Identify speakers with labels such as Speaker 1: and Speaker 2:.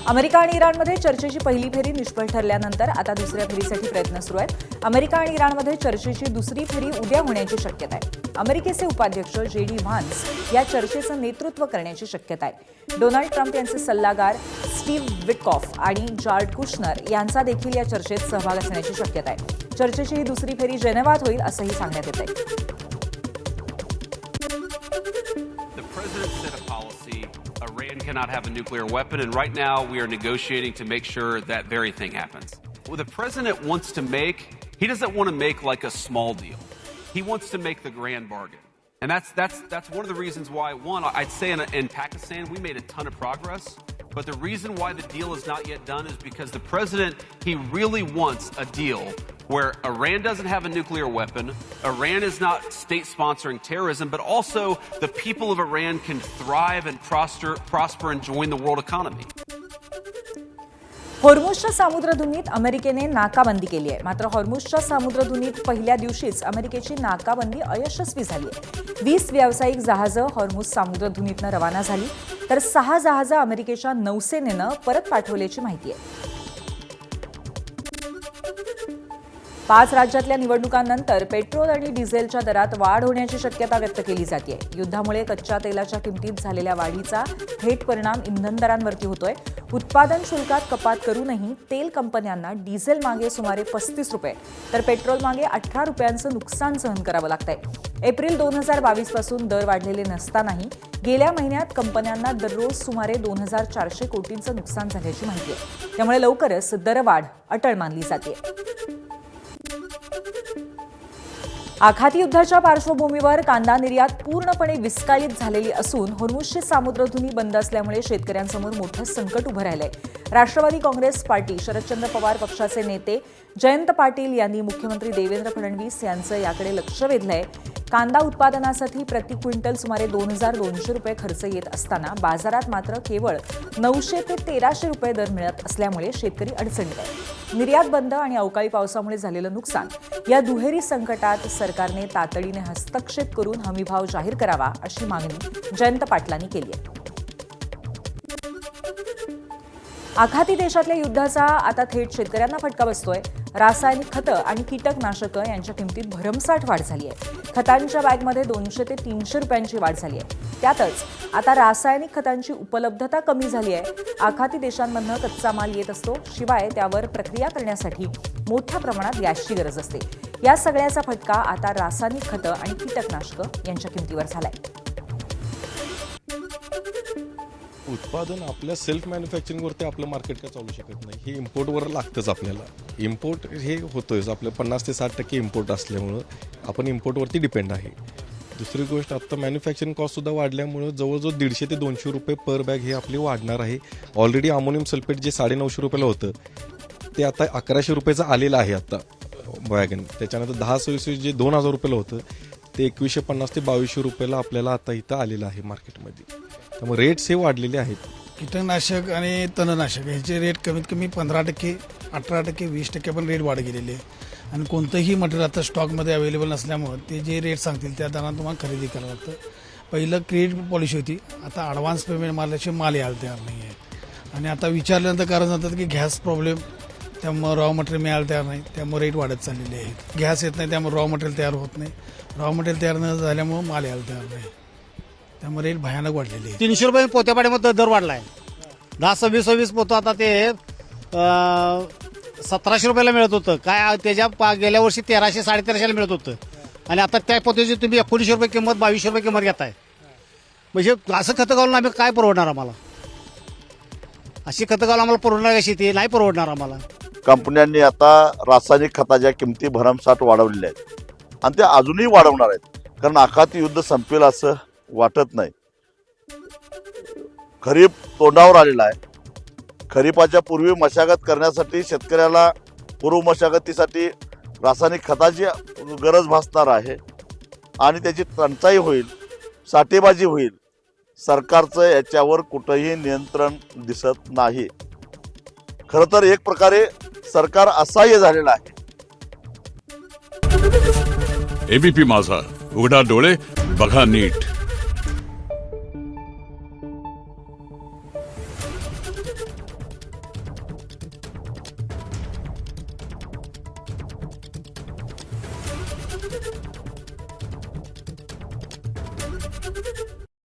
Speaker 1: America आणि इराणमध्ये चर्चेची पहिली फेरी निष्फळ ठरल्यानंतर आता दुसऱ्या फेरीसाठी प्रयत्न सुरू आहेत। अमेरिका आणि इराणमध्ये चर्चेची दुसरी फेरी उद्या होण्याची शक्यता आहे। अमेरिकेचे उपाध्यक्ष JD व्हान्स या चर्चेचं नेतृत्व करण्याची शक्यता आहे। डोनाल्ड ट्रम्प यांचे सल्लागार स्टीव्ह विटकॉफ आणि जॉर्ज कुशनर यांचा देखील या चर्चेत सहभाग असण्याची शक्यता आहे। चर्चेची ही दुसरी फेरी जेनेवात होईल असंही सांगण्यात येत आहे।
Speaker 2: Iran cannot have a nuclear weapon, and right now we are negotiating to make sure that very thing happens. What the president wants to make, he doesn't want to make like a small deal. He wants to make the grand bargain. And that's one of the reasons why, one, I'd say in Pakistan we made a ton of progress, but the reason why the deal is not yet done is because the president, he really wants a deal where Iran doesn't have a nuclear weapon, Iran is not state-sponsoring terrorism, but also the people of Iran can thrive and prosper and join the world economy.
Speaker 1: हॉर्मुझच्या सामुद्रधुनीत अमेरिकेने नाकाबंदी केली आहे। मात्र हॉर्मुझच्या सामुद्रधुनीत पहिल्या दिवशीच अमेरिकेची नाकाबंदी अयशस्वी झाली आहे। 20 व्यावसायिक जहाजं हॉर्मुझ सामुद्रधुनीतनं रवाना झाली, तर 6 जहाजं अमेरिकेच्या नौसेनेनं परत पाठवल्याची माहिती आहे। 5 राज्यातल्या निवडणुकांनंतर पेट्रोल आणि डिझेलच्या दरात वाढ होण्याची शक्यता व्यक्त केली जाते। युद्धामुळे कच्च्या तेलाच्या किमतीत झालेल्या वाढीचा थेट परिणाम इंधन दरांवरती होतोय। उत्पादन शुल्कात कपात करूनही तेल कंपन्यांना डिझेल मागे सुमारे 35 रुपये तर पेट्रोल मागे 18 रुपयांचं नुकसान सहन करावं लागतंय। एप्रिल 2022 पासून दर वाढलेले नसतानाही गेल्या महिन्यात कंपन्यांना दररोज सुमारे 2400 कोटींचं नुकसान झाल्याची माहिती आहे। त्यामुळे लवकरच दरवाढ अटळ मानली जाते। आखाती युद्धाच्या पार्श्वभूमीवर कांदा निर्यात पूर्णपणे विस्कळीत झालेली असून हॉर्मुझची सामुद्रधुनी बंद असल्यामुळे शेतकऱ्यांसमोर मोठं संकट उभं राहिलंय। राष्ट्रवादी काँग्रेस पार्टी शरदचंद्र पवार पक्षाचे नेते जयंत पाटील यांनी मुख्यमंत्री देवेंद्र फडणवीस यांचं याकडे लक्ष वेधलंय। कांदा उत्पादनासाठी प्रति क्विंटल सुमारे 2200 रुपये खर्च येत असताना बाजारात मात्र केवळ 900 ते 1300 रुपये दर मिळत असल्यामुळे शेतकरी अडचणीत आहे। निर्यात बंद आणि अवकाळी पावसामुळे झालेलं नुकसान या दुहेरी संकटात सरकारने तातडीने हस्तक्षेप करून हमीभाव जाहीर करावा अशी मागणी जयंत पाटलांनी केली आहे। आखाती देशातल्या युद्धाचा आता थेट शेतकऱ्यांना फटका बसतोय। रासायनिक खतं आणि कीटकनाशकं यांच्या किमतीत भरमसाठ वाढ झाली आहे। खतांच्या बॅगमध्ये 200 ते 300 रुपयांची वाढ झाली आहे। त्यातच आता रासायनिक खतांची उपलब्धता कमी झाली आहे। आखाती देशांमधनं कच्चा माल येत असतो, शिवाय त्यावर प्रक्रिया करण्यासाठी मोठ्या प्रमाणात गॅसची गरज असते। या सगळ्याचा फटका आता रासायनिक खतं आणि कीटकनाशकं यांच्या किमतीवर झालाय।
Speaker 3: उत्पादन आपल्या सेल्फ मॅन्युफॅक्चरिंगवरती आपलं मार्केट काय चालू शकत नाही। हे इम्पोर्टवर लागतंच आपल्याला। इम्पोर्ट हे होतोयच, आपलं 50 ते 60% इम्पोर्ट असल्यामुळं आपण इम्पोर्टवरती डिपेंड आहे। दुसरी गोष्ट, आत्ता मॅन्युफॅक्चरिंग कॉस्टसुद्धा वाढल्यामुळं जवळजवळ 150 ते 200 रुपये पर बॅग हे आपली वाढणार आहे। ऑलरेडी अमोनियम सल्फेट जे 950 रुपयाला होतं ते आता 1100 रुपयाचं आलेलं आहे आता वॅगन। त्याच्यानंतर 10 जे 2000 रुपयाला होतं ते 2150 ते 2200 रुपयाला आपल्याला आता इथं आलेलं आहे मार्केटमध्ये। त्यामुळे रेट्स हे वाढलेले आहेत।
Speaker 4: कीटकनाशक आणि तणनाशक ह्याचे रेट कमीत कमी 15%, 18%, 20% पण रेट वाढ गेलेले आहे। आणि कोणतंही मटेरियल आता स्टॉकमध्ये अवेलेबल नसल्यामुळं ते जे रेट सांगतील त्या दरानं तुम्हाला खरेदी करावं लागतं। पहिलं क्रेडिट पॉलिसी होती, आता ॲडव्हान्स पेमेंट मारल्याशिवाय माल यायला तयार नाही आहे। आणि आता विचारल्यानंतर कारण जातात की गॅस प्रॉब्लेम, त्यामुळं रॉ मटेरियल मिळायला तयार नाही, त्यामुळे रेट वाढत चाललेले आहेत। गॅस येत नाही त्यामुळे रॉ मटेरियल तयार होत नाही, रॉ मटेरियल तयार न झाल्यामुळं माल यायला तयार नाही, त्यामुळे रेट भयानक वाढलेली आहे।
Speaker 5: 300 रुपये पोत्यापाड्यामध्ये दर वाढलाय। 10-26 पोतं आता ते 1700 रुपयाला मिळत होतं। काय त्याच्या गेल्या वर्षी 1300-1350 मिळत होतं आणि आता त्या पोत्याची तुम्ही 1900 रुपये किंमत, 2200 रुपये किंमत घेताय। म्हणजे असं खतं घालून आम्ही काय परवडणार? आम्हाला अशी खतं घालून आम्हाला परवडणार का? शेती नाही परवडणार आम्हाला।
Speaker 6: कंपन्यांनी आता रासायनिक खताच्या किमती भरमसाठ वाढवलेल्या आहेत आणि त्या अजूनही वाढवणार आहेत, कारण आखाती युद्ध संपेल असं वाटत नाही। खरीप तोंडावर आलेला आहे। खरीपाच्या पूर्वी मशागत करण्यासाठी शेतकऱ्याला पूर्व मशागतीसाठी रासायनिक खताची गरज भासणार आहे आणि त्याची टंचाई होईल, साठेबाजी होईल। सरकारचं याच्यावर कुठंही नियंत्रण दिसत नाही। खरं तर एक प्रकारे सरकार असहाय्य झालेलं आहे।
Speaker 7: एबीपी माझा, उघडा डोळे बघा नीट।
Speaker 1: आहे